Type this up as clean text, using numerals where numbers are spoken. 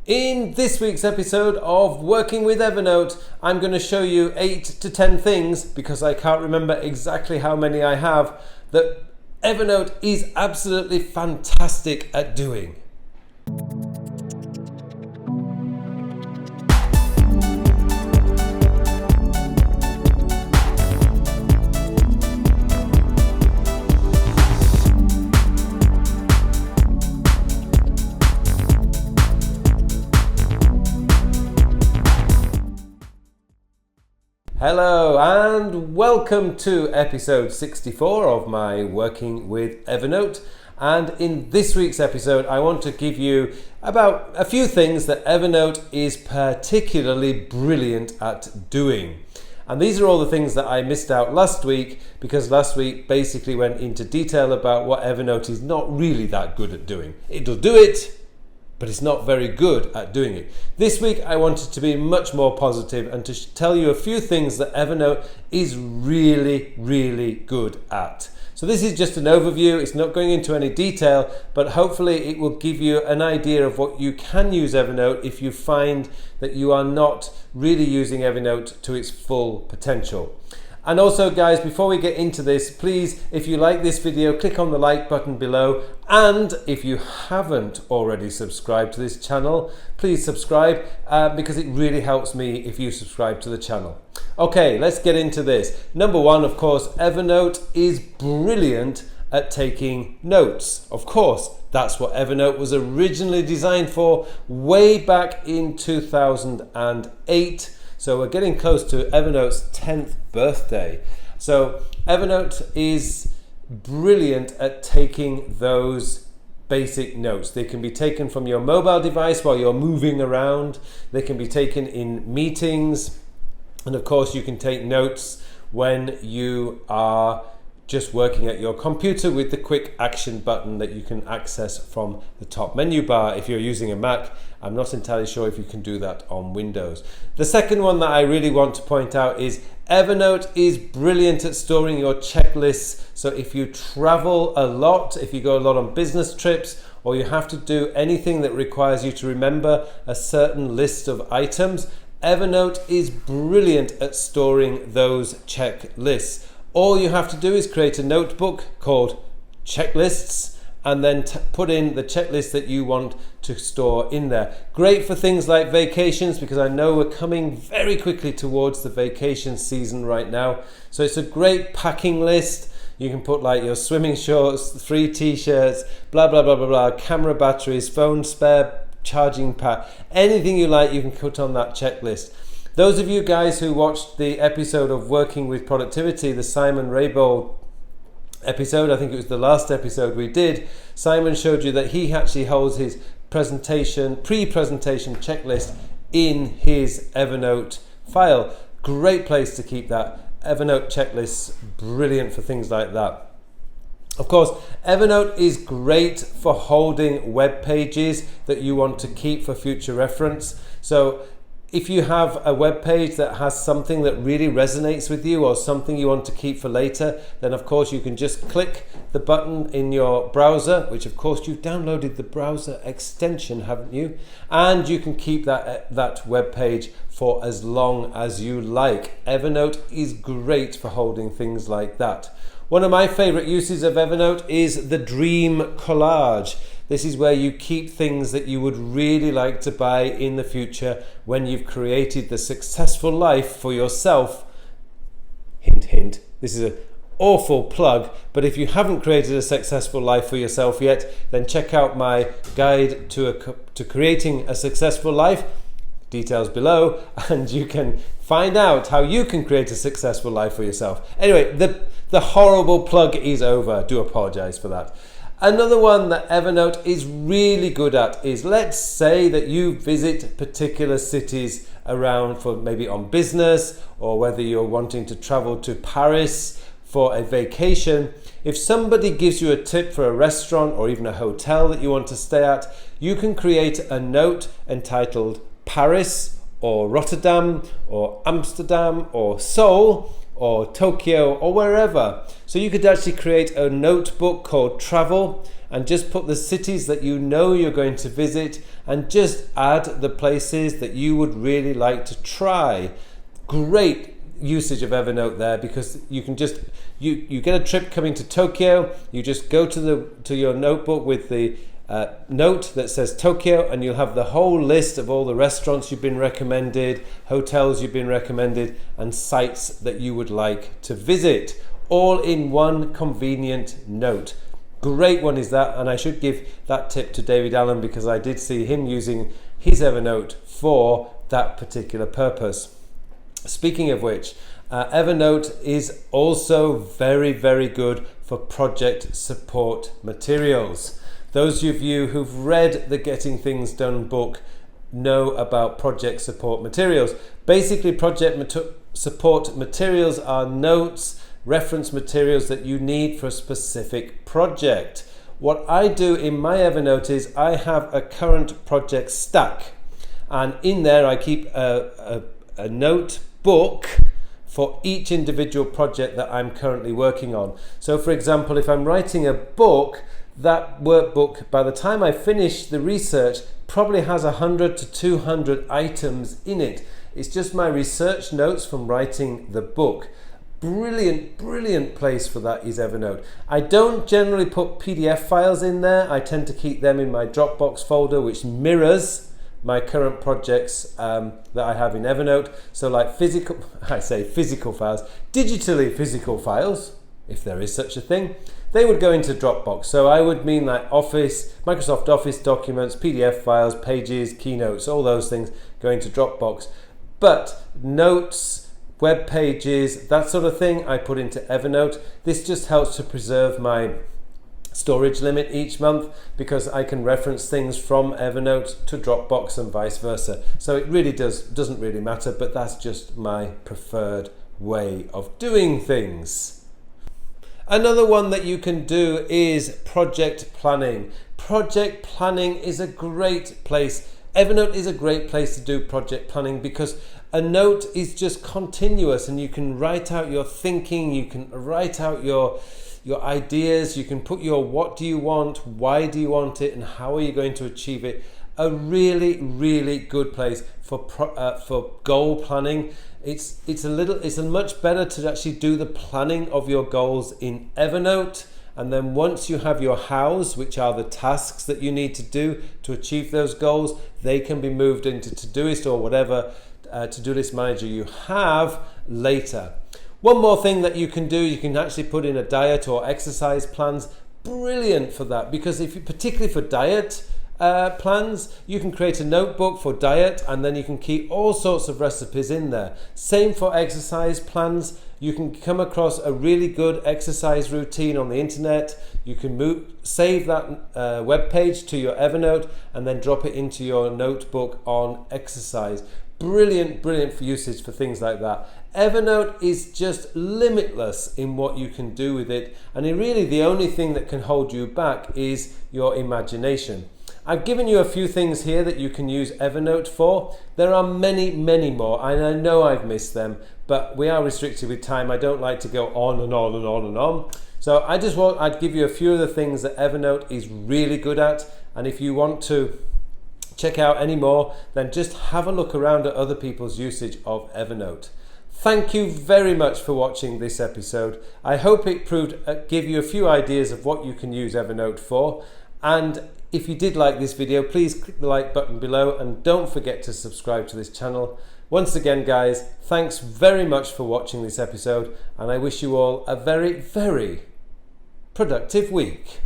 In this week's episode of Working with Evernote, I'm going to show you 8 to 10 things, because I can't remember exactly how many I have, that Evernote is absolutely fantastic at doing. Hello and welcome to episode 64 of my Working with Evernote. And in this week's episode, I want to give you about a few things that Evernote is particularly brilliant at doing. And these are all the things that I missed out last week, because last week basically went into detail about what Evernote is not really that good at doing. It'll do it, but it's not very good at doing it. This week I wanted to be much more positive and to tell you a few things that Evernote is really good at. So this is just an overview, it's not going into any detail, but hopefully it will give you an idea of what you can use Evernote if you find that you are not really using Evernote to its full potential. And also guys, before we get into this, please, if you like this video, click on the like button below. And if you haven't already subscribed to this channel, please subscribe because it really helps me if you subscribe to the channel. Okay, let's get into this. Number one, of course, Evernote is brilliant at taking notes. Of course, that's what Evernote was originally designed for way back in 2008. So we're getting close to Evernote's 10th birthday. So Evernote is brilliant at taking those basic notes. They can be taken from your mobile device while you're moving around. They can be taken in meetings. And of course, you can take notes when you are just working at your computer with the quick action button that you can access from the top menu bar. If you're using a Mac, I'm not entirely sure if you can do that on Windows. The second one that I really want to point out is Evernote is brilliant at storing your checklists. So if you travel a lot, if you go a lot on business trips, or you have to do anything that requires you to remember a certain list of items, Evernote is brilliant at storing those checklists. All you have to do is create a notebook called checklists and then put in the checklist that you want to store in there. Great for things like vacations, because I know we're coming very quickly towards the vacation season right now. So it's a great packing list. You can put like your swimming shorts, 3 t-shirts, blah, blah, blah, blah, blah, camera batteries, phone spare, charging pad, anything you like you can put on that checklist. Those of you guys who watched the episode of Working with Productivity, the Simon Raybould episode, I think it was the last episode we did, Simon showed you that he actually holds his pre-presentation checklist in his Evernote file. Great place to keep that. Evernote checklists, brilliant for things like that. Of course, Evernote is great for holding web pages that you want to keep for future reference. So if you have a web page that has something that really resonates with you, or something you want to keep for later, then of course you can just click the button in your browser, which of course you've downloaded the browser extension, haven't you? And you can keep that web page for as long as you like. Evernote is great for holding things like that. One of my favorite uses of Evernote is the dream collage. This is where you keep things that you would really like to buy in the future when you've created the successful life for yourself. Hint, hint. This is an awful plug, but if you haven't created a successful life for yourself yet, then check out my guide to creating a successful life. Details below, and you can find out how you can create a successful life for yourself. Anyway, the horrible plug is over. I do apologize for that. Another one that Evernote is really good at is, let's say that you visit particular cities around for maybe on business, or whether you're wanting to travel to Paris for a vacation. If somebody gives you a tip for a restaurant or even a hotel that you want to stay at, you can create a note entitled Paris or Rotterdam or Amsterdam or Seoul or Tokyo or wherever. So you could actually create a notebook called Travel and just put the cities that you know you're going to visit, and just add the places that you would really like to try. Great usage of Evernote there, because you can just you get a trip coming to Tokyo, you just go to your notebook with the note that says Tokyo, and you'll have the whole list of all the restaurants you've been recommended, hotels you've been recommended, and sites that you would like to visit, all in one convenient note. Great one is that, and I should give that tip to David Allen, because I did see him using his Evernote for that particular purpose. Speaking of which, Evernote is also very, very good for project support materials. Those of you who've read the Getting Things Done book know about project support materials. Basically, support materials are notes, reference materials that you need for a specific project. What I do in my Evernote is I have a current project stack, and in there I keep a notebook for each individual project that I'm currently working on. So for example, if I'm writing a book, that workbook, by the time I finish the research, probably has 100 to 200 items in it. It's just my research notes from writing the book. Brilliant place for that is Evernote. I don't generally put PDF files in there. I tend to keep them in my Dropbox folder, which mirrors my current projects that I have in Evernote. So like physical files, digitally physical files, if there is such a thing, they would go into Dropbox. So I would mean like Office, Microsoft Office documents, PDF files, pages, keynotes, all those things go into Dropbox. But notes, web pages, that sort of thing, I put into Evernote. This just helps to preserve my storage limit each month, because I can reference things from Evernote to Dropbox and vice versa. So it really doesn't really matter, but that's just my preferred way of doing things. Another one that you can do is project planning. Project planning is a great place. Evernote is a great place to do project planning, because a note is just continuous, and you can write out your thinking, you can write out your ideas, you can put your what do you want, why do you want it, and how are you going to achieve it. A really good place for goal planning. It's much better to actually do the planning of your goals in Evernote, and then once you have your hows, which are the tasks that you need to do to achieve those goals, they can be moved into Todoist or whatever to-do list manager you have later. One more thing that you can do, you can actually put in a diet or exercise plans. Brilliant for that, because particularly for diet plans, you can create a notebook for diet, and then you can keep all sorts of recipes in there. Same for exercise plans. You can come across a really good exercise routine on the internet. You can save that web page to your Evernote and then drop it into your notebook on exercise. Brilliant for usage for things like that. Evernote is just limitless in what you can do with it, and really the only thing that can hold you back is your imagination. I've given you a few things here that you can use Evernote for. There are many more, and I know I've missed them, but we are restricted with time. I don't like to go on and on. So I'd give you a few of the things that Evernote is really good at, and if you want to check out any more, then just have a look around at other people's usage of Evernote. Thank you very much for watching this episode. I hope it give you a few ideas of what you can use Evernote for. And if you did like this video, please click the like button below, and don't forget to subscribe to this channel. Once again, guys, thanks very much for watching this episode, and I wish you all a very productive week.